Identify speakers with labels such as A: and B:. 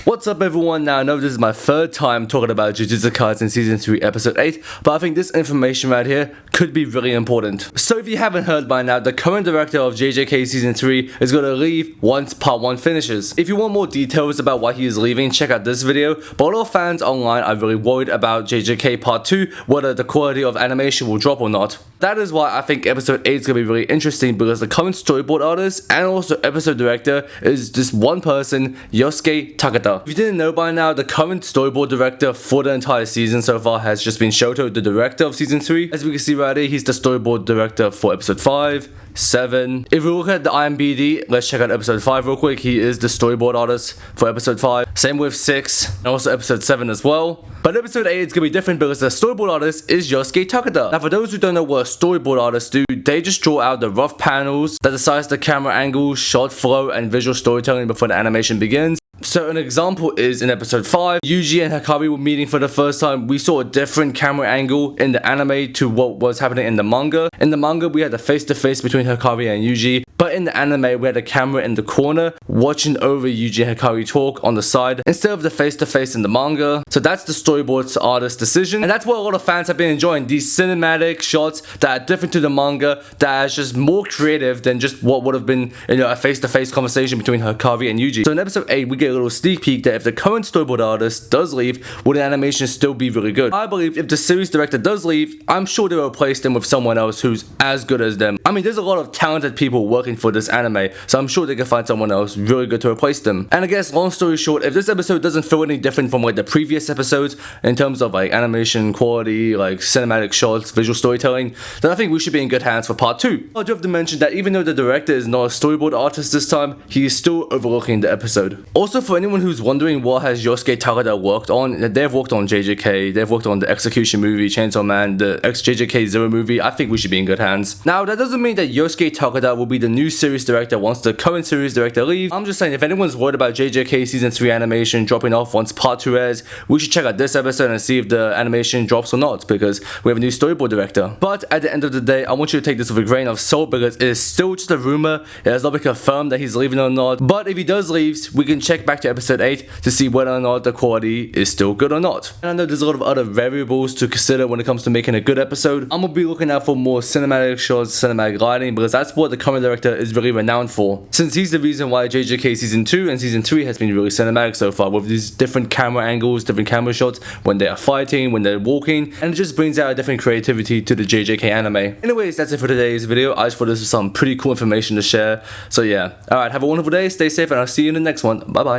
A: What's up everyone? Now I know this is my third time talking about Jujutsu Kaisen Season 3 Episode 8, but I think this information right here could be really important. So if you haven't heard by now, the current director of JJK Season 3 is going to leave once Part 1 finishes. If you want more details about why he is leaving, check out this video, but a lot of fans online are really worried about JJK Part 2, whether the quality of animation will drop or not. That is why I think Episode 8 is going to be really interesting, because the current storyboard artist and also episode director is just one person, Yosuke Takada. If you didn't know by now, the current storyboard director for the entire season so far has just been Shota, the director of Season 3. As we can see right here, he's the storyboard director for Episode 5, 7. If we look at the IMDb, let's check out Episode 5 real quick. He is the storyboard artist for Episode 5. Same with 6 and also Episode 7 as well. But Episode 8 is going to be different because the storyboard artist is Yosuke Takada. Now for those who don't know what storyboard artists do, they just draw out the rough panels that decides the camera angle, shot flow, and visual storytelling before the animation begins. So an example is in Episode 5, Yuji and Hikari were meeting for the first time. We saw a different camera angle in the anime to what was happening in the manga. In the manga, we had the face-to-face between Hikari and Yuji, but in the anime, we had a camera in the corner watching over Yuji and Hikari talk on the side instead of the face-to-face in the manga. So that's the storyboard artist's decision, and that's what a lot of fans have been enjoying. These cinematic shots that are different to the manga, that is just more creative than just what would have been, a face-to-face conversation between Hikari and Yuji. So in Episode 8, we get a little sneak peek that if the current storyboard artist does leave, will the animation still be really good? I believe if the series director does leave, I'm sure they'll replace them with someone else who's as good as them. I mean, there's a lot of talented people working for this anime, so I'm sure they can find someone else really good to replace them. And I guess, long story short, if this episode doesn't feel any different from the previous episodes in terms of animation quality, cinematic shots, visual storytelling, then I think we should be in good hands for Part 2. I do have to mention that even though the director is not a storyboard artist this time, he is still overlooking the episode. Also, for anyone who's wondering what has Yosuke Takada worked on, they've worked on JJK, they've worked on the Execution movie, Chainsaw Man, the JJK Zero movie. I think we should be in good hands. Now, that doesn't mean that Yosuke Takada will be the new series director once the current series director leaves. I'm just saying, if anyone's worried about JJK Season 3 animation dropping off once Part 2 airs, we should check out this episode and see if the animation drops or not, because we have a new storyboard director. But at the end of the day, I want you to take this with a grain of salt, because it is still just a rumor. It has not been confirmed that he's leaving or not. But if he does leave, we can check back to Episode 8 to see whether or not the quality is still good or not. And I know there's a lot of other variables to consider when it comes to making a good episode. I'm gonna be looking out for more cinematic shots, cinematic lighting, because that's what the current director is really renowned for. Since he's the reason why JJK Season 2 and Season 3 has been really cinematic so far, with these different camera angles, different camera shots when they are fighting, when they're walking, and it just brings out a different creativity to the JJK anime. Anyways, that's it for today's video. I just thought this was some pretty cool information to share. So yeah, alright, have a wonderful day, stay safe, and I'll see you in the next one. Bye bye.